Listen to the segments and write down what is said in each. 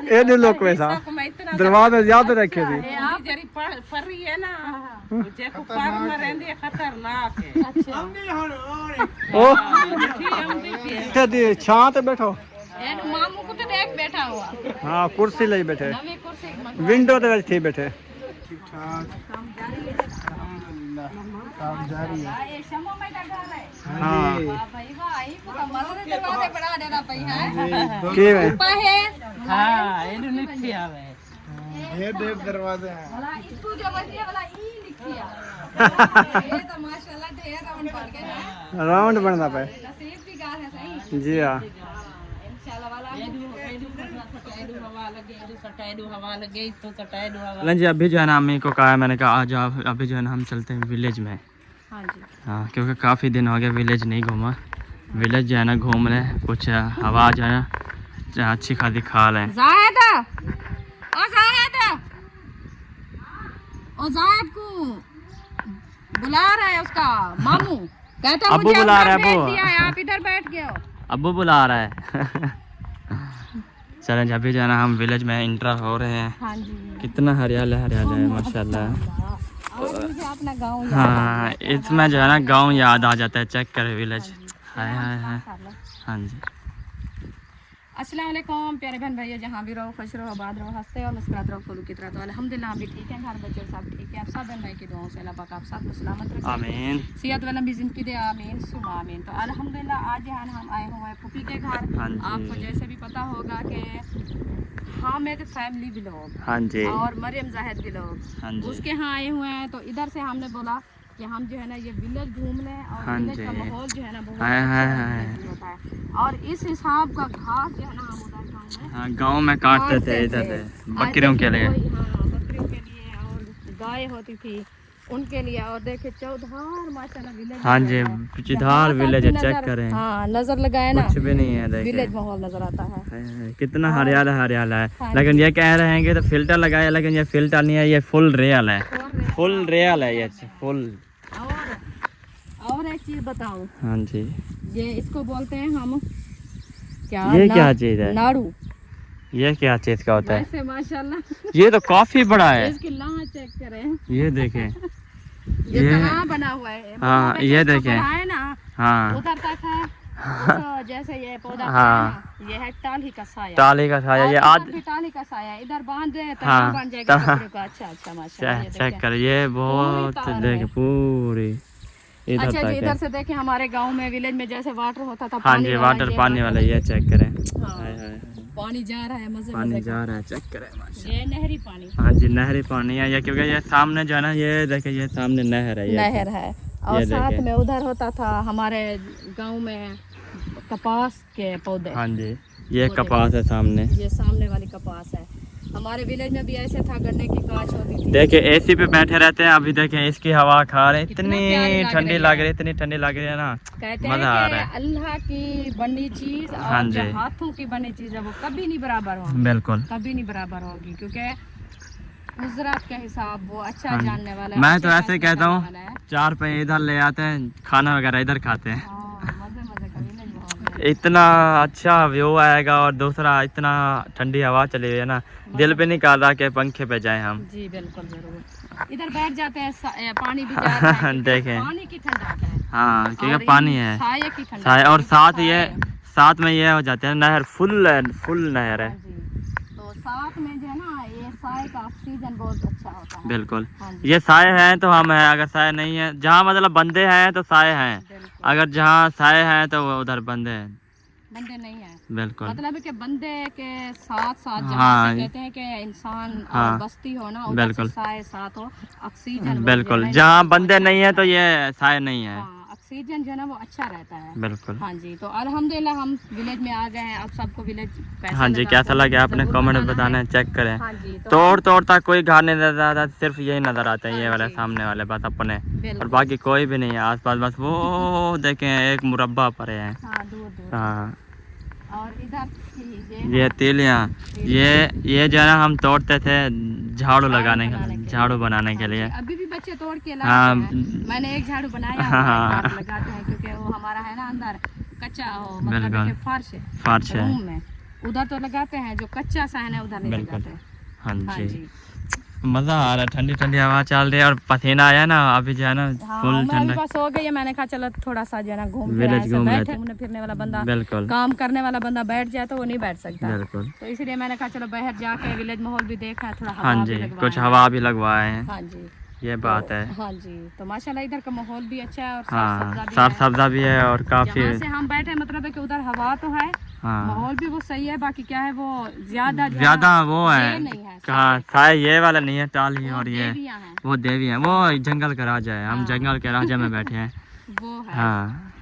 ये नहीं लोग वैसा दरवाजे याद रखे थी फरी है ना मुझे को पार में रहंदी है खतरनाक है ओ दी छां ते बैठो एन मामू को तो देख बैठा हुआ हां कुर्सी ले बैठे नवी कुर्सी विंडो ते थी बैठे ठीक ठाक काम जारी है ये शमो में का घर है हां भाई वाह ई को तो मदद दरवाजे बढ़ा देना पई है के है पाहे हां एनु लिखी आवे ढेर दरवाजे हैं वाला इसको जो बची है वाला ई लिखी है ये तो माशाल्लाह ढेर राउंड पड़ गए ना राउंड बनना पे नसीब की गाल है सही जी हां इंशाल्लाह वाला जी अभी जो है ना अम्मी को कहा मैंने कहा आज आप अभी जो है ना हम चलते हैं विलेज में हाँ जी हाँ क्योंकि काफ़ी दिन हो गया विलेज नहीं घूमा विलेज जो है ना घूम रहे कुछ हवा जो है ना अच्छी खासी खा लें जायद ओ जायद को बुला रहा है उसका मामू कहता अब्बू मुझे बुला रहा है, बैठ अब्बू। दिया है, आप इधर बैठ गए हो अब्बू बुला रहा है चलें अभी जो है ना हम विलेज में इंटर हो रहे हैं हाँ जी कितना हरियाला है माशाल्लाह और मुझे अपना गाँव हाँ इसमें जो है ना गांव याद आ जाता है चेक कर विलेज हाय हाय हाय हाँ जी अस्सलाम वालेकुम प्यारे बहन भाइयों जहाँ भी रहो खुश रहो आबाद रहो हंसते और मुस्कुराते रहो फूलों की तरह तो अल्हम्दुलिल्लाह हम भी ठीक हैं घर बच्चे सब ठीक है आप सब बहन भाई की दुआओं से अल्लाह पाक आप सबको सलामत रखे आमीन सेहत वाला भी जिंदगी दे आमीन सुबह आमीन तो अल्हम्दुलिल्लाह आज यहाँ हम आए हुए हैं फूफी के घर हाँ जी। आपको जैसे भी पता होगा कि हामिद फैमिली भी लोग हाँ जी और मरियम जाहिद भी लोग हाँ जी उसके यहाँ आए हुए हैं तो इधर से हमने बोला कि हम जो है ना ये विलेज घूम लें और हाँ विलेज का जी। माहौल जो है ना बहुत हाय, अच्छा हाय, देखने हाय। को होता है और इस हिसाब का घास जो है ना हम उधर गाँव में हाँ गांव में काटते थे इधर से बकरियों के लिए हाँ बकरियों के लिए और गाय होती थी उनके लिए और देखे चौधार माशाल्लाह विलेज हाँ जी चिधार विलेज है चेक करें हाँ नजर लगाए ना कुछ भी नहीं है विलेज देखें माहौल नजर आता है हाय, हाय, कितना हरियाला हरियाला है हाँ लेकिन ये कह रहे हैं कि तो फिल्टर लगाया लेकिन ये फिल्टर नहीं है ये फुल रियल है फुल रियल है ये फुल और एक चीज बताऊं हाँ जी ये इसको बोलते हैं हम क्या ये क्या चीज है नाड़ू ये क्या चीज का होता है वैसे माशाल्लाह ये तो काफी बड़ा है इसकी लाह चेक करें ये देखें ये ये कहाँ बना हुआ है हाँ, मतलब ये इसको देखें। बढ़ाए ना हाँ उधर तक है तो जैसे ये पौधा हाँ। है ना, ये है टाली का साया टाली का छाया ये और आज इधर भी टाली का साया इधर बांध दे तो हाँ, बन जाएगा बकरियों का अच्छा अच्छा माशाल्लाह ये चेक देखें। कर ये बहुत तार है। देख पूरी इधर अच्छा जी तक इधर है से देखें हमारे गांव में विलेज में जैसे वाटर होता था हाँ जी वाटर पानी वाला ये चेक करें हाँ, हाय, हाय, हाय। पानी जा रहा है मजे पानी मजे जा रहा है चेक करें का। माशाल्लाह ये नहरी पानी हाँ जी नहरी पानी है ये क्योंकि ये सामने जो है ना ये देखिए ये सामने नहर है ये नहर है और ये साथ देखें। में उधर होता था हमारे गांव में कपास के पौधे हाँ जी ये कपास है सामने ये सामने वाली कपास है हमारे विलेज में भी ऐसे था गन्ने की काश होती थी देखिए एसी पे बैठे रहते हैं अभी देखें इसकी हवा खा रहे हैं कितना इतनी प्यारी लग ठंडी रही लग है। रही है इतनी ठंडी लग रही है ना कहते मजा आ हैं रहा कि अल्लाह की बनी चीज हाँ और जो जी। हाथों की बनी चीज है वो कभी नहीं बराबर होगी बिल्कुल कभी नहीं बराबर होगी क्योंकि गुजरात के हिसाब वो अच्छा हाँ जी। जानने वाला है मैं अच्छे तो ऐसे फैसले कहता करने हूँ वाला है। 4 रुपए इधर ले आते हैं खाना वगैरह इधर खाते हैं हाँ, मजे मजे का विलेज माहौल है। इतना अच्छा व्यू आएगा और दूसरा इतना ठंडी हवा चली हुई है ना दिल पे नहीं कर रहा कि पंखे पे जाएं हम जी बिल्कुल जरूर इधर बैठ जाते हैं पानी भी जा रहा है क्योंकि देखें। पानी की ठंडक है हाँ और क्योंकि पानी ये है साये की ठंडक साए है, और ये साथ साये ये है। साथ में ये हो जाते हैं नहर फुल नहर है हाँ जी। तो साथ में जो है ना ये साये का ऑक्सीजन बहुत अच्छा होता है बिल्कुल हाँ जी ये साए हैं तो हम हैं अगर साए नहीं है जहाँ मतलब बंदे हैं तो साए हैं बिल्कुल अगर जहाँ साए हैं तो वो उधर बंदे हैं बंदे नहीं है बिल्कुल मतलब है कि बंदे के साथ साथ जहाँ हाँ, से कहते हैं कि इंसान हाँ, और बस्ती हो ना उधर बिल्कुल। से साए साथ हो ऑक्सीजन वो बिल्कुल जो है जहाँ ना, बंदे अच्छा नहीं है रहता तो ये साए नहीं है हाँ ऑक्सीजन जो है ना वो अच्छा रहता है बिल्कुल हाँ जी तो अल्हम्दुलिल्लाह हम विलेज में आ गए हैं आप सबको विलेज कैसा हाँ जी लगा, कैसा लगे आपने जरूर कमेंट में बताना बताना है। है चेक करें हाँ जी तो तोड़ तोड़ तक कोई घर नहीं नजर आता सिर्फ यही नजर आता है ये हाँ वाले जी। सामने वाले बस अपने और बिल्कुल बाकी कोई भी नहीं है आसपास बस वो देखें एक मुरब्बा पड़े हैं हाँ दूर दूर हाँ और इधर ये तिलियाँ ये जो है ना हम तोड़ते थे झाड़ू लगाने बनाने के के झाड़ू बनाने के लिए अभी भी बच्चे तोड़ के हाँ, लाते हैं मैंने एक झाड़ू बनाया हाँ, हुआ है, हाँ। झाड़ू लगाते हैं क्योंकि वो हमारा है ना अंदर कच्चा हो मतलब बिल्कुल। कि फर्श है फर्श है रूम में उधर तो लगाते हैं, जो कच्चा सहन है उधर नहीं बिल्कुल। लगाते। हाँ हाँ जी, जी। मज़ा आ रहा है, ठंडी ठंडी हवा चल रही है और पसीना आया ना अभी जो है ना हाँ, फुल मैं ठंडा। भी बस हो गई है, मैंने कहा चलो थोड़ा सा जो है ना घूम फिर विलेज आए, घूम बैठे लेते। घूमने फिरने वाला बंदा, बिल्कुल काम करने वाला बंदा बैठ जाए तो वो नहीं बैठ सकता। बिल्कुल। तो इसलिए मैंने कहा चलो बाहर जाके विलेज माहौल भी देखा है, थोड़ा हवा हाँ भी जी, लगवाए कुछ हैं। हवा भी लगवाए हैं, हाँ जी, ये बात है। हाँ जी। तो माशाल्लाह इधर का माहौल भी अच्छा है और साफ हाँ, सुथरा भी साफ है। सब्जा भी है और काफ़ी। जहाँ से हम बैठे मतलब है कि उधर हवा तो है, हाँ, माहौल भी वो सही है, बाकी क्या है वो ज्यादा ज़्यादा वो ये है नहीं है, कहाँ साए ये वाला नहीं है, टाली और ये देवियाँ हैं, वो देवी है, वो जंगल का राजा है, हम हाँ। जंगल के राजा में बैठे हैं। वो है। हाँ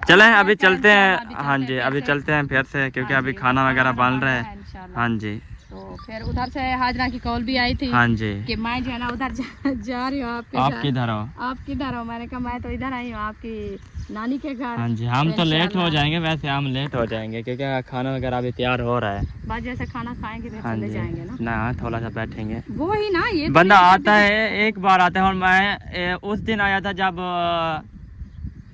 चलें अभी चलते हैं। अभी हाँ जी, अभी फिर से। चलते हैं फिर से, क्योंकि हाँ अभी जी, खाना वगैरह बन रहा है। इंशाल्लाह। हाँ जी, तो फिर उधर से हाजरा की कॉल भी आई थी हाँ जी। कि मैं जो है ना उधर जा रही हूँ आपके आप साथ। किधर हो? आप किधर हो? मैंने कहा मैं तो इधर आई हूँ आपकी नानी के घर। हाँ जी, हम तो लेट हो इंशाल्लाह। जाएंगे, वैसे हम लेट हो जाएंगे क्योंकि खाना वगैरह अभी तैयार हो रहा है। बाद जैसे खाना खाएंगे फिर हाँ चले जी, जाएंगे ना। ना थोड़ा सा बैठेंगे। वो ही ना, ये तो बंदा नहीं आता है एक बार आता है, और मैं उस दिन आया था जब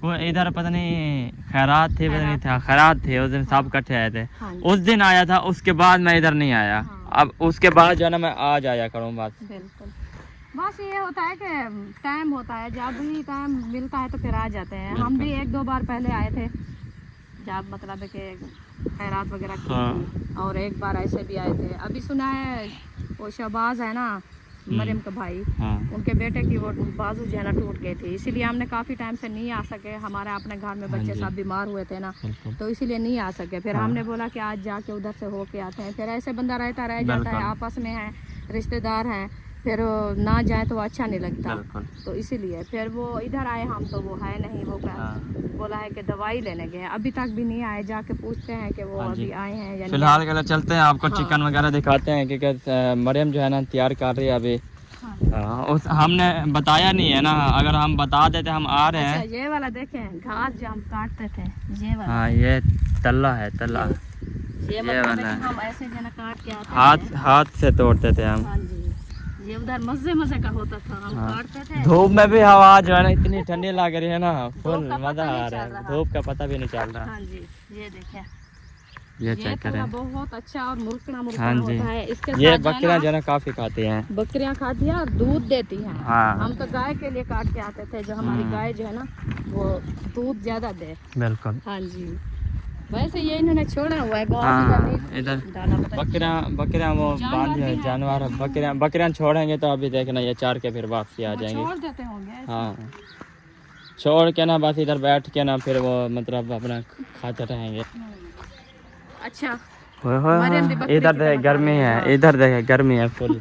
वो इधर पता नहीं खैरात थे, पता नहीं था खैरात थे, उस दिन सब इकट्ठे आए थे, हाँ जी, उस दिन आया था। उसके बाद मैं इधर नहीं आया। हाँ। अब उसके बाद जो है ना मैं आ जाया करूँ बस। बिल्कुल। बस ये होता है कि टाइम होता है, जब भी टाइम मिलता है तो फिर आ जाते हैं। हम भी एक दो बार पहले आए थे जब मतलब है कि खैरात वगैरह की हाँ। थी, और एक बार ऐसे भी आए थे। अभी सुना है वो शहबाज है ना, मरियम का भाई, हाँ उनके बेटे की वो बाजू जो है ना टूट गई थी, इसीलिए हमने काफ़ी टाइम से नहीं आ सके। हमारे अपने घर में बच्चे सब बीमार हुए थे ना, बिल्कुल। तो इसीलिए नहीं आ सके। फिर हमने बोला कि आज जाके उधर से होके आते हैं। फिर ऐसे बंदा रहता रह जाता है, बिल्कुल। आपस में है, रिश्तेदार हैं, फिर ना जाए तो अच्छा नहीं लगता। बिल्कुल। तो इसीलिए फिर वो इधर आए, हम तो वो है नहीं, वो बोला है कि दवाई लेने गए हैं, अभी तक भी नहीं आए। जाके पूछते हैं कि वो हाँ जी। अभी आए हैं या नहीं। फिलहाल के लिए चलते हैं, आपको हाँ। चिकन वगैरह दिखाते हैं क्योंकि मरियम जो है ना तैयार कर रही है अभी। हाँ। उस हमने बताया नहीं है ना, अगर हम बता देते हम आ रहे हैं। अच्छा, ये वाला देखें घास जो हम काटते थे, ये वाला, हाँ ये तल्ला है, तल्ला ये मतलब वाला है है। कि हम ऐसे जना काट के आते हाथ हैं। हाथ से तोड़ते थे हम। हाँ जी, ये उधर मजे मजे का होता था, हम हाँ। काटते थे। धूप में भी हवा जो है ना इतनी ठंडी लग रही है ना, फुल धूप का मजा पता नहीं आ रहा चल है, रहा। धूप का पता भी नहीं चल रहा। हाँ जी, ये देखिए, ये ये चेक तो करें। बहुत अच्छा और मुल्कना हाँ मुल्कना जी, होता है। इसके ये साथ जो है बकरियां ना, जो है ना काफी खाती हैं। बकरियां खाती हैं और दूध देती हैं। हाँ। हम तो गाय के लिए काट के आते थे, जो हमारी गाय जो है ना वो दूध ज्यादा दे। बिल्कुल। हाँ जी, वैसे ये इन्होंने छोड़ा हुआ है गाँव हाँ इधर इधर डाला पता नहीं। बकरियां बकरियां वो जानवर बांध भी है, हैं। जानवर बकरियां छोड़ेंगे तो अभी देखना ये चार के फिर वापसी आ वो जाएंगे। छोड़ देते होंगे ऐसे। हाँ छोड़ के ना बस इधर बैठ के ना फिर वो मतलब अपना खाते रहेंगे। अच्छा, होए होए मरियम दी होए, बकरी इधर की देखे तरह गर्मी खा रही है, इधर देखे गर्मी है फुल।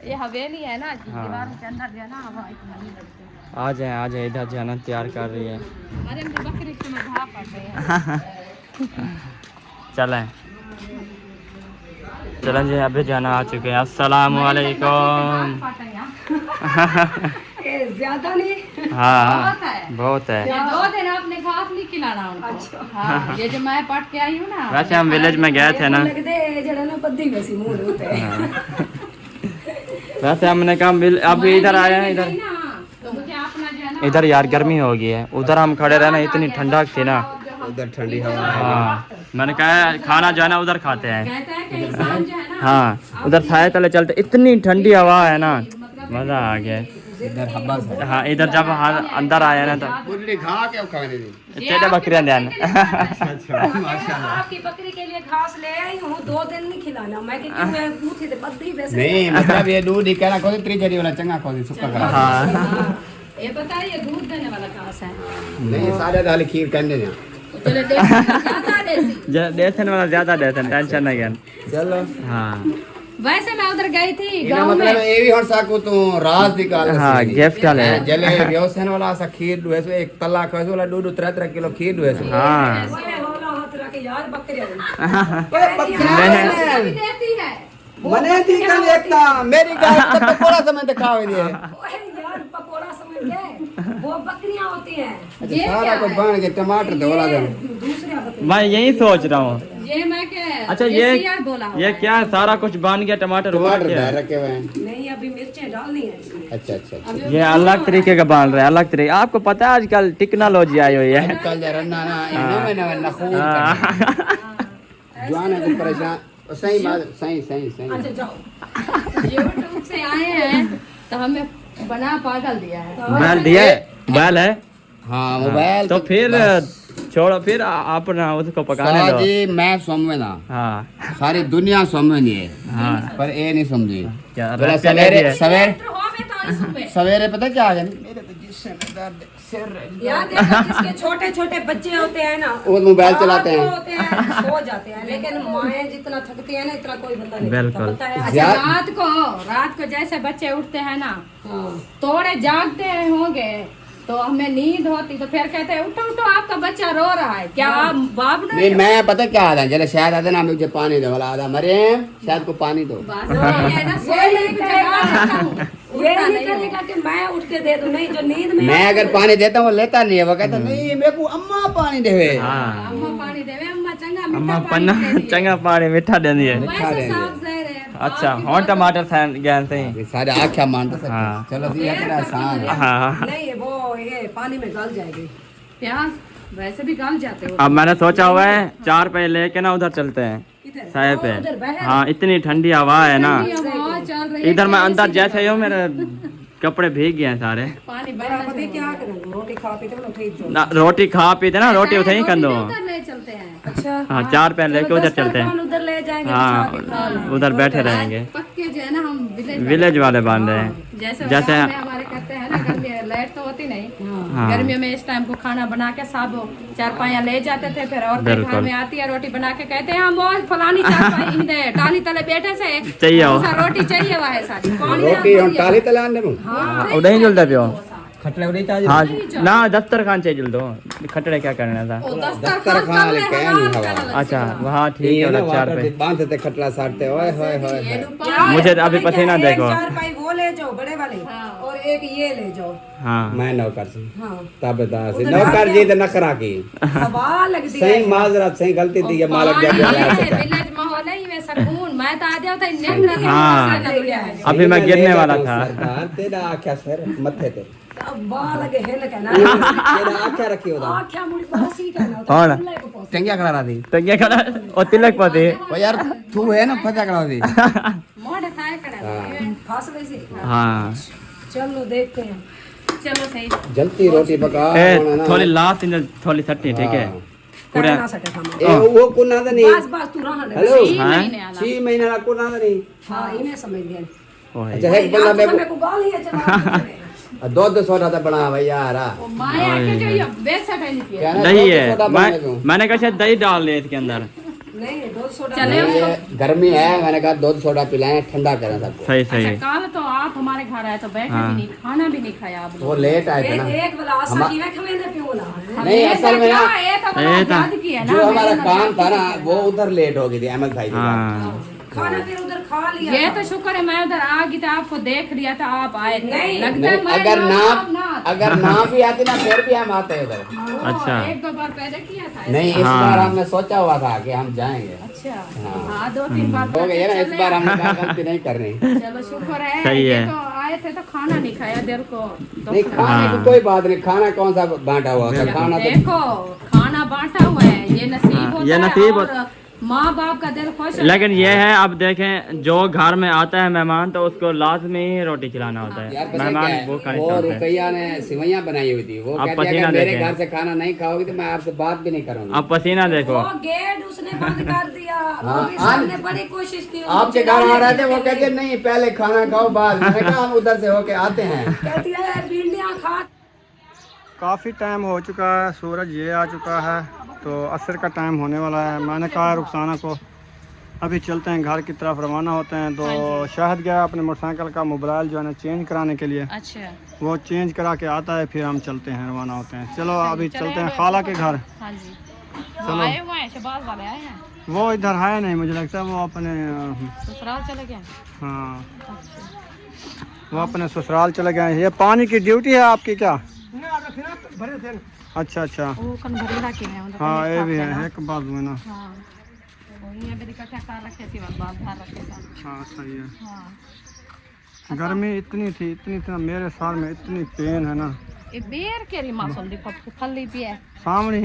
ये हवेली है ना, हाँ। दीवार के अंदर जो है ना हवा इतना नहीं लगती। आ जाए इधर जो है ना तैयार कर रही है। मरियम दी बकरी की में घा पड़ रही है। चलें चलें जी, अभी जाना आ चुके हैं। अस्सलाम वालेकुम। ज्यादा नहीं, हाँ है। बहुत है। ये 2 दिन आपने घास नहीं खिलाना उनको। हाँ, ये जो मैं पट के आई हूँ ना, वैसे हम विलेज में गए थे ना, वैसे हमने कहा अभी इधर आए हैं, इधर तो मुझे अपना जो है ना इधर यार गर्मी हो गई है। उधर हम खड़े रहे ना, इतनी ठंडक थी ना, उधर ठंडी हवा। हाँ मैंने कहा खाना जो है ना उधर खाते हैं। कहता है कि इंसान जो है ना, हाँ उधर छाया तले चलते, इतनी ठंडी हवा है ना, मजा आ गया। इधर हवा से हाँ इधर जब अंदर आया ना तो बुल्ली घा के खाने दी। चेटे बकरियां ध्यान। आपकी बकरी के लिए घास ले आई हूँ, 2 दिन नहीं खिलाना। मैं क्योंकि मैं पूछी थी बद्दी वैसे। नहीं मतलब ये दूध ही कहना कोई त्रिजरी वाला चंगा कोई सुक्का करा। हाँ ये बताइए दूध देने वाला घास है। नहीं सारे दाल खीर करने दे। चलो ज्यादा देसी। देसन वाला ज्यादा देसन, टेंशन नहीं है। चलो हाँ वैसे मैं उधर गई थी इना गाँव मतलब में। ये भी हर साकू तू राज निकाल हाँ गिफ्ट वाले जले व्यवसाय वाला सा खीर दुए सो एक तला खस वाला दूध 3 किलो खीर दुए सो। हाँ यार बकरियां नहीं। देती है मने थी कल एकता मेरी गाय को तो थोड़ा समय दिखावे दिए। यार पकोड़ा समझ गए, वो बकरियां होती हैं। अच्छा सारा कुछ बन के टमाटर धोला दे। दूसरा बकरी मैं यही सोच रहा हूँ। ये मैं के अच्छा CR बोला हुआ ये है। क्या है? सारा कुछ बन गया, टमाटर टमाटर क्या है? धर रखे हुए हैं। नहीं अभी मिर्चें डालनी है इसमें। अच्छा अच्छा अच्छा ये अलग तरीके का बन रहा है, अलग तरीके। आपको पता है आजकल टेक्नोलॉजी आई हुई है। कल जरा ना ना इनो में ना नखून हाँ। जवान है को परेशान सही बात सही सही सही अच्छा जाओ यूट्यूब से आए हैं तो हमें बना पागल दिया है। बैल दिया है, बैल है। हाँ मोबाइल तो फिर छोड़ो, फिर आप ना उसको पकाने दो। जी मैं समझना हाँ सारी दुनिया समझनी है हाँ पर ये नहीं समझी। क्या बोला रस्ते ले दिए? सवेरे पता क्या आ गया मेरे तो जिससे दर्द सिर याद है जिसके छोटे छोटे बच्चे होते हैं ना वो मोबाइल चलाते हैं। होते हैं सो जाते हैं, लेकिन माएँ जितना थकती है ना इतना कोई बता नहीं बिल्कुल। पता है। अच्छा रात को जैसे बच्चे उठते हैं ना हाँ। थोड़े जागते होंगे तो हमें नींद होती तो फिर कहते हैं उठो उठो आपका बच्चा रो रहा है, क्या आप बाप नहीं नहीं मैं पता क्या आता चले शायद आते ना मुझे पानी दो वाला आधा मरे शायद को पानी दो। बस वही है ना, सोए नहीं जगा देता हूँ। ये उठता नहीं नहीं है। करेगा कि मैं उठ के दे दूं, नहीं जो नींद में मैं अगर पानी देता हूँ वो लेता नहीं है, वो कहता नहीं मेरे को अम्मा पानी देवे। हाँ अम्मा पानी देवे, अम्मा चंगा अम्मा मीठा पन्ना पानी दे दिए। चंगा पानी मीठा दे दिए। वैसे साफ जहर है। अच्छा और टमाटर ज्ञान से ही। सारे आख्या मानते सकते हाँ। चलो ये इतना आसान है। हाँ नहीं वो ये पानी में गल जाएगी। प्याज वैसे भी गल जाते हो। अब मैंने सोचा हुआ है 4 पे लेके ना उधर चलते हैं साहे पे। उधर बहर हाँ इतनी ठंडी हवा है ना, ठंडी हवा चल रही है, इधर मैं अंदर कैसी जैसे ही हूँ मेरे कपड़े भीग गए हैं सारे। पानी बड़ा बहना पता क्या करेंगे, रोटी खा पी के बोलो ठीक जो। ना रोटी खा पीते ना, रोटी उठे ही कर दो। उधर ले चलते हैं। अच्छा हाँ 4 पे लेके उधर चलते हैं। उधर ले जाएंगे बिछा के खा हाँ लेंगे। उधर बैठे रहेंगे। पक्के जो है ना हम विलेज वाले बांध रहे हैं। जैसे जैसे गाँव में हमारे करते हैं ना, गर्मी लाइट तो होती नहीं, हाँ गर्मियों में इस टाइम को खाना बना के सब चारपाइयाँ ले जाते थे, फिर और बिल्कुल। घर में आती है रोटी बना के कहते हैं हम वो फलानी चारपाई दे टाली तले बैठे से चाहिए हो। ऐसा रोटी चाहिए वह है सारी पानी में रोटी हम हम भरिए। टाली तलान दे हाँ, उड़े ही जुलता पियो। खटले उड़ी चाहिए। हाँ ना दफ्तर खान चाहिए जुल दो, खटड़े क्या करना था। वो दफ्तर दस्तरखान खान कर ले, लेके हराम नहीं कर हवा। ले। अच्छा वहाँ ठीक है उधर 4 पे। बांधते खटला साटते ओए होए होए ये होए। डूबा- मुझे अभी एक पसीना देखो। चारपाई वो ले जाओ बड़े वाले और एक ये ले जाओ। हाँ मैं नौकर से हाँ ताबेदार से नौकर जी तो नखरा की हवा लगती है। सही माजरत सही गलती थी ये मालक पानी जब है, सकता विलेज माहौल है में सुकून। मैं तो आ जाओ तो नेंद्र के हाँ। मौसम में दुनिया है। अभी मैं गिरने वाला था। सरकार तेरा आख्या सर मत्थे ते अब बाल लगे हिल के ना तेरा आख्या रखी होता आँखें मुड़ी बासी का ना कौन? तो खुले को पोस। टंगिया करा दी तो क्या करा और तिलक पति। ओ यार तू है ना पता करा दी मोड़ खाए कड़ा। फांस वैसे हाँ चलो देखते हैं। चलो सही। जल्दी रोटी पका ए, थोड़ी लास्ट थोड़ी सट्टी ठीक है पूरा। करना सके हम ए वो कुना तो नहीं बस बस तू रहा ले। हेलो तीन हाँ? महीने आला। 6 महीना का कुना तो नहीं। हाँ इन्हें समझ गए। ओए, अच्छा एक बंदा मेरे को गाल ही है चला। दो सोडा था बना भैया यारा वो माया के जो ये बेसट है नहीं पिए। क्या ना दही दो है सोडा बनाने दूं? मैंने कहा शायद दही डाल दिए इसके अंदर। नहीं दो सोडा चले नहीं, ये गर्मी है मैंने कहा 2 सोडा पिलाएं ठंडा करें सबको। सही सही अच्छा कल तो आप हमारे घर आए तो बैठे हाँ। भी नहीं, खाना भी नहीं खाया आप वो लोग। लेट आए थे ना एक वाला आशा की वे खमेने पे बोला है। नहीं असल में ना ये तो बड़ा ये तो- याद किया ना। जो हमारा काम था ना वो उधर लेट हो गई थी अहमद भाई के साथ। हाँ खाना फिर उधर खा लिया। ये तो शुक्र है मैं उधर आ गई तो आपको देख लिया था आप आए थे। नहीं, लगता है नहीं, मैं अगर ना भी आते ना फिर भी हम आते इधर। अच्छा। एक दो बार पहले किया था। नहीं इस हाँ। बार हमने सोचा हुआ था कि हम जाएंगे। अच्छा हाँ। हाँ 2-3 बार हो गया ना इस चले बार आए। हमने कहा गलती नहीं करनी। चलो शुक्र है। सही ये है। तो आए थे तो खाना नहीं खाया देर को तो नहीं खाने की हाँ। कोई बात नहीं खाना कौन सा बांटा हुआ था खाना तो देखो खाना बांटा हुआ है ये नसीब हाँ, होता ये है नसीब और माँ बाप का दिल खुश है। लेकिन ये है अब देखें जो घर में आता है मेहमान तो उसको लाजमी रोटी खिलाना होता यार है। पता मेहमान क्या वो है खाने वो होते हैं। रुकैया ने सिवैयां बनाई हुई थी वो आप कहती है पसीना अगर मेरे देखें। घर से खाना नहीं खाओगी तो मैं आपसे बात भी नहीं करूंगी। अब पसीना देखो। वो गेट उसने बंद कर दिया। हाँ, मौलवी साहब ने बड़ी कोशिश की आपके घर आ रहे थे वो कहते नहीं पहले खाना खाओ बाद मैंने कहा हम उधर से होके आते हैं। कहती है भिंडियां खा। काफ़ी टाइम हो चुका है, सूरज ये आ चुका है तो असर का टाइम होने वाला है। मैंने कहा रुखसाना को अभी चलते हैं घर की तरफ रवाना होते हैं। तो शाहिद गया अपने मोटरसाइकिल का मोबाइल जो है ना चेंज कराने के लिए, अच्छा वो चेंज करा के आता है फिर हम चलते हैं रवाना होते हैं। चलो अभी चलते हैं खाला के घर। हाँ जी वो आए हुए हैं शहबाज वाले आए हैं वो इधर है नहीं, मुझे लगता है वो अपने ससुराल चले गए। हाँ अच्छा वो अपने ससुराल चले गए हैं। ये पानी की ड्यूटी है आपकी क्या? अच्छा अच्छा वो कन भरेला के हैं उधर हाँ कहीं ये भी खाते है ना। एक बात हुई ना। हाँ वही है मेरी कथा कार रखे थी बात धार रखे था। हाँ सही है। हाँ गर्मी इतनी थी ना मेरे साल में इतनी पेन है ना। ये बेर के री मासूम दी फल ली पिए। सावणी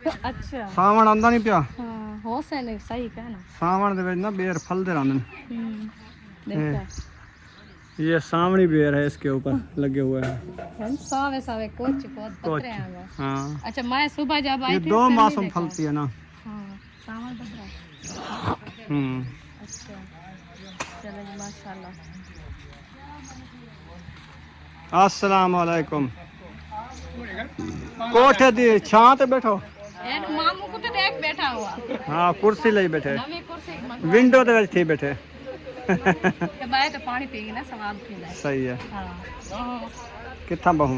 अच्छा सावण आंदा नहीं पिया। हाँ हो से नहीं सही कहना सावण दे विच ना बेर फलदे रहंदे देखो ये सावणी बेर है इसके ऊपर लगे हुए हैं हम सावे सावे कुछ बहुत पत्रे हैं हाँ अच्छा मैं सुबह जब आई ये थी 2 तब मौसम नहीं देखा। फलती है ना हाँ सावन बदरा अच्छा चलो जी माशाल्लाह अस्सलाम वालेकुम कोठे दी छां ते बैठो एड मामू को तो देख बैठा हुआ हाँ कुर्सी ले बैठे नवी कुर्सी विंडो दे विच थी बैठे के बाय तो पानी पीगी ना सवाब पीला सही है हां किथा बहु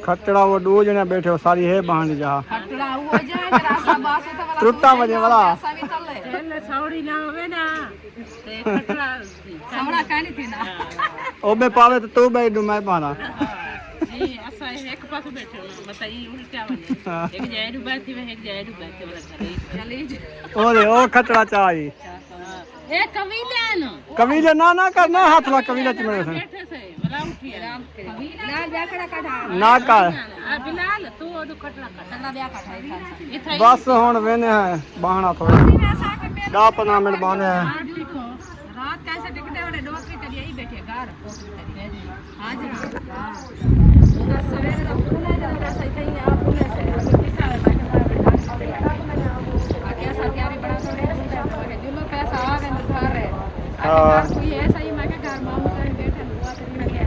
खटड़ा वो 2 जने बैठे हो सारी है बहान जहा खटड़ा हो जाए रासा बासे तो वाला टूटा बजे वाला सभी तले એટલે સાવડી ના આવે ને તે ખટરા सावड़ा कानी थी ना ओबे पावे तो तू बैठ दू मैं पाना ઈ અસા એક પાછું બેઠો બતા ઈ ઉલટા વને એક જાય ડુબા થી એક જાય ડુબા થી વાला ઘરે चली ओरे ओ खटड़ा चाही એ કવિલાનો कमीजा ना ना कर ना हाथ ला कमीजा चिमड़े से બેઠે છે વલા ઉઠી ना जाकड़ा काढा ना कर આ બિલાલ તું ઓડું ખટરા કાઢ ना ब्याह काढा ઈ થઈ बस हुन वेने है बहाना थोड़ा 10-15 मिनट बहाने है रात कैसे टिकटे वाले डॉक्टरी करी यही बैठे घर आज हां उधर सवेरे तो पुणे जरा सही कहीं आप पुणे से किसा है बैठे आगे सत्यारी बड़ा थोड़े जुलो पैसा आ गए तो घर है हाँ। कोई ऐसा ही मैं के घर मामू का बैठे हुआ तो नहीं गया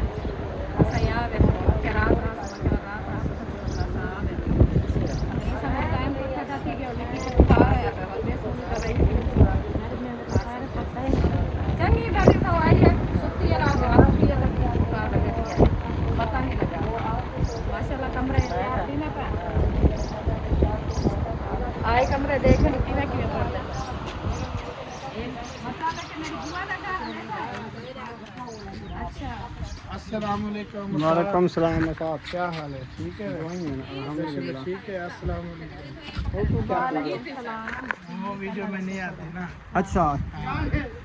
ऐसा ही आ गए के रात आ गए ये समय टाइम देखा जाती है लेकिन खा रहा है बस सुन कर रही चंगी गाड़ी तो आई है सुती है रात आती है पता नहीं लगा माशाल्लाह कमरे तीन पे आए कमरे देखे किने किने पड़ते बता दे कि मेरी बुआ का घर है अच्छा अस्सलाम वालेकुम वालेकुम सलाम साहब क्या हाल है ठीक है अल्हम्दुलिल्लाह ठीक है अस्सलाम वालेकुम वो वीडियो में नहीं आती ना अच्छा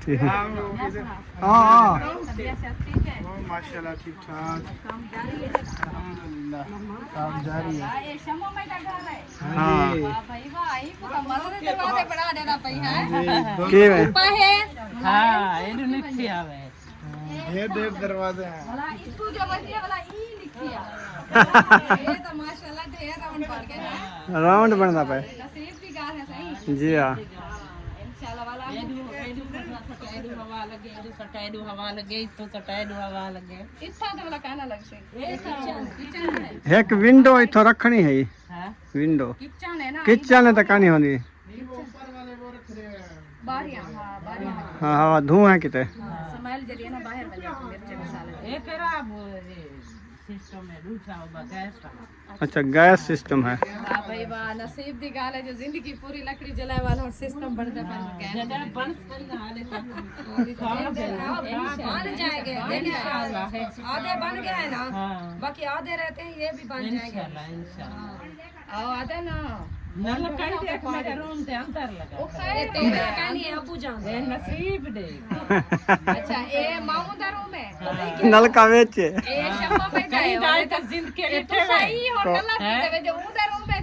ठीक है वो वीडियो हां तबीयत से ठीक है माशाल्लाह ठीक ठाक काम जारी है अल्हम्दुलिल्लाह काम जारी है ये शमो में का घर है हां वाह भाई वाह आई को तो मदद दरवाजे बढ़ा देना पई है के में ऊपर है હા એનું નથી આવે ये देव दरवाजे हैं वाला इसको जो बची है वाला ई लिखिया ये तो माशाल्लाह ढेर राउंड पड़ गए ना राउंड बनना पे नसीब की गाल है सही जी हां इंशाल्लाह वाला એડું હવા લગે એડું સટાયડું હવા લગે તો સટાયડું હવા લગે इतना तो वाला कहना लग से किचन है एक विंडो इथो रखनी है હા विंडो किचन है ना किचन है तो कानी होनी बारियां हां बारियां हाँ हाँ धुआं है किते स्मेल जरिए ना बाहर बन जाती मिर्च मसाले એ પેરા સિસ્ટમ એ રૂચા ઉભા ગેસ अच्छा गैस सिस्टम है वाह भाई वाह नसीब दी गाल है जो जिंदगी पूरी लकड़ी जलाए वाला और सिस्टम बढ़ता पर गैस જદા પણ હાલે बन जाएंगे देखिए आधे बन गए हैं ना હા बाकी आधे रहते हैं ये भी बन जाएंगे ઇન્શાલ્લાહ ઇન્શાલ્લાહ आओ आते ना નલ કઈ દેખ મેરા રૂમ તે અંતર લગા ये तेरे कहनी है अबू जान એ નસીબ દે अच्छा ये मामू दा रूम है नलका वेच ये शम्मा पे કઈ जाए દાય તક જિંદગી ये तो सही हो नला पीते जो उधर रूम में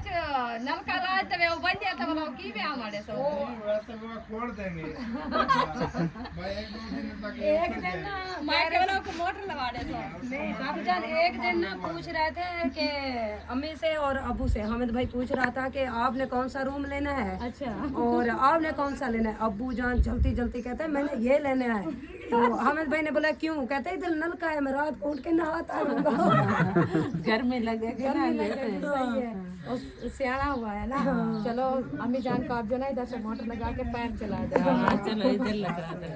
नलका लाज तवे वो बन जाता वाला की में हमारे सो वैसे वो खोल देंगे भाई एक दो दिन तक एक दिन मैं के वाला को मोटर लगा दे सो नहीं बाबू जान एक दिन ना पूछ रहे थे कि अम्मी से और अबू से हामिद भाई पूछ रहा था कि आपने कौन सा रूम लेना है अच्छा और आपने कौन सा लेना है अब्बू जान जल्दी जल्दी कहते हैं मैंने ये लेना है तो हामिद भाई ने बोला क्यों कहते हैं इधर नल का है मैं रात को उठ के नहाता रहूंगा ગરમી લગે सही है और सियाना हुआ है ना चलो अम्मी जान को आप जो ना इधर से मोटर लगा के पैर चला दे ચલો ઇધર લગા દે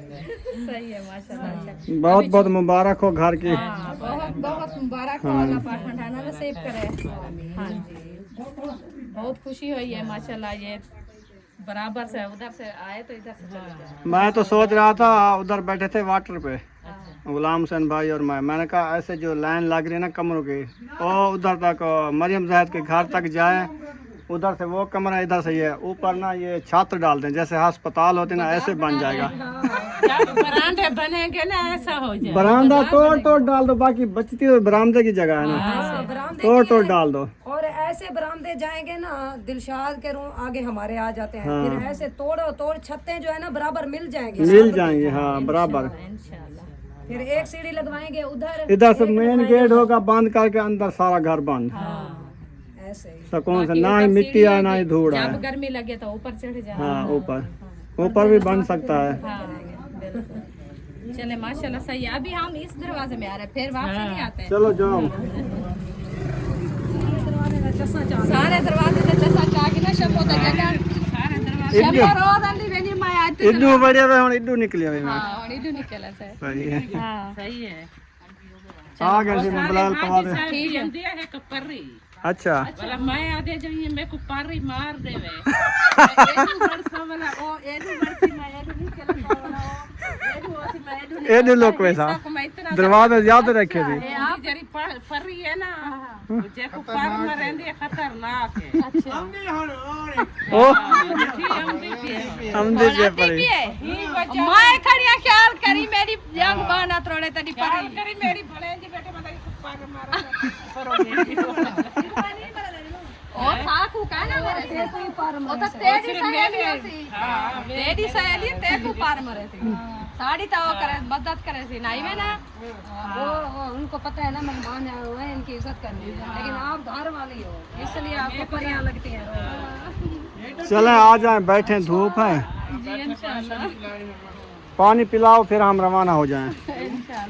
सही है माशाल्लाह अच्छा बहुत बहुत मुबारक हो घर की हाँ, बहुत बहुत मुबारक हो अल्लाह पाक ठंडाना नसीब करे हाँ जी बहुत खुशी हुई है माशाल्लाह ये बराबर से उधर से आए तो इधर से चले गए मैं तो सोच रहा था उधर बैठे थे वाटर पे गुलाम हुसैन भाई और मैंने कहा ऐसे जो लाइन लग रही है ना कमरों की वो उधर तक मरियम जहद के घर तक जाए उधर से वो कमरा इधर से ये ऊपर ना ये छात्र डाल दें जैसे अस्पताल होते ना ऐसे बन जाएगा जब बरांडे बनेंगे ना ऐसा हो जाए बरामदा तोड़ तोड़ डाल दो बाकी बचती हुई बरामदे की जगह है ना हाँ, बरामदे तोड़ तोड़ डाल दो और ऐसे बरामदे जाएंगे ना दिलशाद के रूम आगे हमारे आ जाते हैं, फिर ऐसे तोड़ो तोड़ छतें जो है ना बराबर मिल जाएंगी, मिल जाएंगे हाँ बराबर। फिर एक सीढ़ी लगवाएंगे उधर, इधर से मेन गेट होगा बंद करके अंदर सारा घर बंद, ऐसे ही। सुकून से, ना ही मिट्टी है ना ही धूड़ है। जब गर्मी लगे तो ऊपर चढ़ जाए। हाँ ऊपर भी बन सकता है। चले माशाल्लाह सही है। अभी हम इस दरवाजे में आ रहे हैं, फिर वापस नहीं आते हैं। चलो जाओ। सारे दरवाजे से चसा चाह के ना शब होता जगह सारे दरवाजे शब रोज अंडी वेनी मैं आती इड्डू बढ़िया वे हुन इड्डू निकलिया वे। हां और इडू निकला से सही है। हां सही है। आ गए जी मोबाइल पवा दे। ठीक है दिया है कपरी अच्छा वाला मैं आधे जाइए मैं को पारी मार देवे एदू बरसा वाला ओ एदू बरसी मैं एदू नहीं चलता वाला ओ एदू ओसी मैं एदू नहीं एडू लोग वैसा दरवाजे याद रखे थी। ए आप जरी परी है ना जे को पार में रहंदी है खतरनाक है। अच्छा ओ हम दे जे पड़ी मैं खड़िया ख्याल करी मेरी जंग बाना तोड़े तड़ी पार करी मेरी भले जी बेटे बताई पार मारा ओ साकू का ना मरे थे कोई पार मरे ओ तो तेरी सहेली थी। हां तेरी सहेली ते को पार मरे थी। साड़ी तो वो करे मदद करे थी नहीं में ना वो उनको पता है ना मेहमान आए हुए हैं, इनकी इज्जत करनी है, लेकिन आप घर वाली हो इसलिए आपको परियां लगती हैं। चले आ जाए, बैठे धूप है, जी इंशाल्लाह पानी पिलाओ फिर हम रवाना हो जाएं।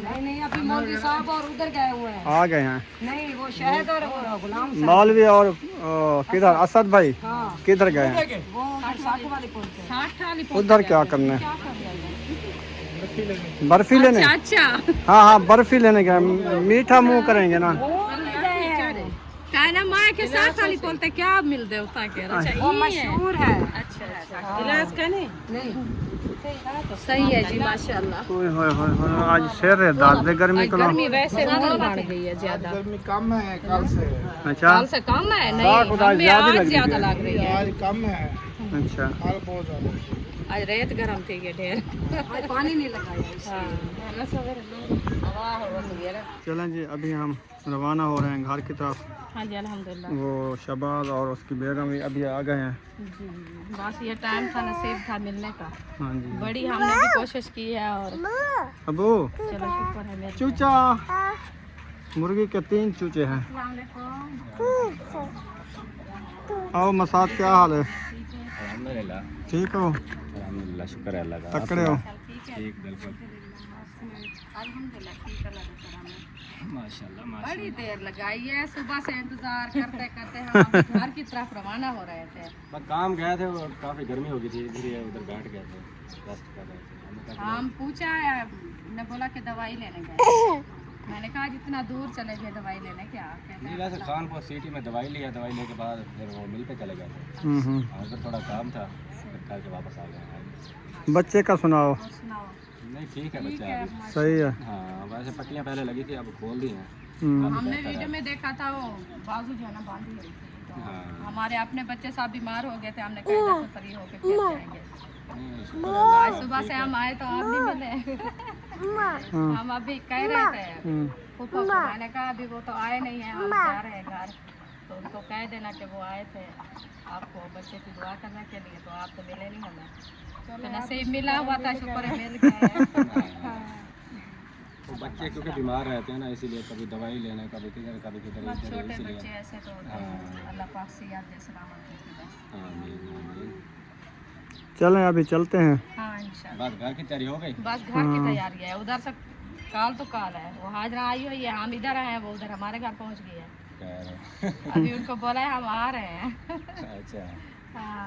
नहीं नहीं अभी मौलवी साहब और उधर गए हुए हैं। आ गए हैं नहीं वो शहद और वो गुलाम साहब। मौलवी और किधर असद भाई किधर गए हैं? वो 60 वाली पुल पे। 60 वाली उधर क्या करने? बर्फी लेने। अच्छा हाँ हाँ बर्फी लेने गए, मीठा मुंह करेंगे ना। कहना माँ के साथ वाली बोलते क्या मिल दे उसका के अच्छा वो मशहूर है। अच्छा इलाज का नहीं सही है जी माशाल्लाह। ओए होए होए होए, आज शेर है दाल दे गर्मी को। गर्मी वैसे और बढ़ गई है ज्यादा। गर्मी कम है कल से। अच्छा कल से कम है नहीं साग उदास हमें ज्यादा आज लग रही ज्यादा है। लग रही है। आज कम है, अच्छा कल बहुत ज्यादा। आज रेत गरम थी ये ढेर। आज पानी नहीं लगाया। चलें जी, अभी हम रवाना हो रहे हैं घर की तरफ। हाँ जी अल्हम्दुलिल्लाह। वो शबाज और उसकी बेगम भी अभी आ गए हैं। जी बस ये टाइम था नसीब था मिलने का। हाँ जी बड़ी हमने भी कोशिश की है और अबू चलो शुक्र है मेरे। चूचा, मुर्गी के 3 चूचे हैं। आओ मसाद, क्या हाल है? ठीक हो? शुक्र है अल्लाह का। तकड़े हो? अल्हम्दुलिल्लाह ठीक है माशाल्लाह। बड़ी देर लगाई है, सुबह से इंतजार करते करते हम अभी घर की तरफ रवाना हो रहे थे। बस काम गए थे और काफी गर्मी हो गई थी, इसलिए उधर बैठ गए थे, रेस्ट कर रहे थे। हम पूछा ने बोला कि दवाई लेने गए। मैंने कहा जितना दूर चले गए दवाई लेने क्या कहते नहीं, हैं वैसे खानपुर सिटी में दवाई लिया, दवाई लेने के बाद फिर वो मिल पे चले गए थे। उधर थोड़ा काम था, फिर करके वापस आ गए। बच्चे का सुनाओ। सुनाओ। नहीं ठीक है बच्चा अभी। सही है। हाँ वैसे पट्टियाँ पहले लगी थी, अब खोल दी हैं। हमने वीडियो में देखा था वो बाजू जो है ना बांधी हुई थी, तो हाँ। हमारे अपने बच्चे सब बीमार हो गए थे। हमने कहा इधर से फ्री होके फिर जाएंगे। नहीं, शुक्र है अल्लाह आज सुबह से हम आए तो आप नहीं मिले। हम अभी कह रहे थे फूफा को, मैंने कहा अभी वो तो आए नहीं है, हम जा रहे हैं घर, तो उनको कह देना कि वो आए थे आपको बच्चे की दुआ करने के लिए, तो आप तो मिले नहीं हमें। तो नसीब मिला हुआ था, शुक्र है मिल गए। तो बच्चे क्योंकि बीमार रहते हैं ना, इसीलिए कभी दवाई लेने, कभी किधर कभी किधर, बस इधर, छोटे इसीलिए। बच्चे ऐसे तो होते हैं, अल्लाह पाक से याद दे सलामत रखे बस। आमीन, आमीन। चलें अभी चलते हैं। हाँ इंशाल्लाह। बस घर की तैयारी हो गई। बस घर की तैयारी है, उधर से काल तो काल है, वो हाजरा आई हुई है, हम इधर आए हैं, वो उधर हमारे घर पहुंच गई है। कह रहे। अभी उनको बोला है हम आ रहे हैं। अच्छा हाँ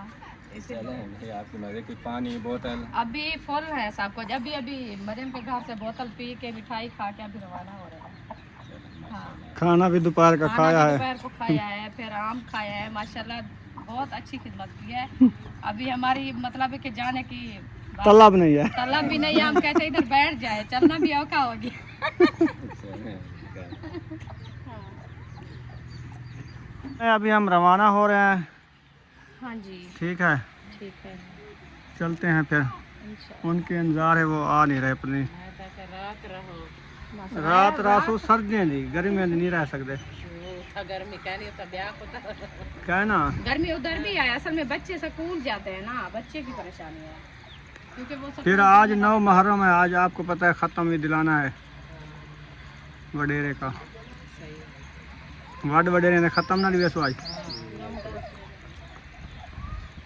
इसीलिए चलें भाई, आपकी मजे की पानी बोतल। अभी फुल है सब कुछ। अभी अभी मरियम के घर से बोतल पी के मिठाई खा के अभी रवाना हो रहे हैं। हाँ खाना भी दोपहर का खाना खाया भी है। दोपहर को खाया है, फिर आम खाया है, माशाल्लाह बहुत अच्छी खिदमत की है। अभी हमारी मतलब है कि जाने की तलब नहीं है। तलब भी नहीं है, हम कहते इधर बैठ जाए, चलना भी औखा होगी। अभी हम रवाना हो रहे हैं। हाँ जी ठीक है, ठीक है चलते हैं फिर। इंशाल्लाह। उनके इंतजार है, वो आ नहीं रहे अपनी। रात रहो रात रासू सर्दियाँ जी, गर्मी में नहीं रह सकते। था गर्मी कहनी होता ब्याह को था क्या है ना, गर्मी उधर भी है, असल में बच्चे स्कूल जाते हैं ना, बच्चे की परेशानी है क्योंकि वो फिर आज 9 मुहर्रम है, आज आपको पता है ख़त्म ही दिलाना है वडेरे का, वडेरे ने ख़त्म ना दिवस आज।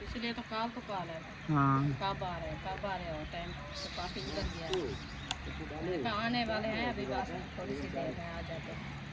इसलिए तो काल है हाँ कब आ रहे हो टाइम तो काफी गुजर गया है। आने वाले हैं अभी बस थोड़ी सी देर में आ जाते हैं।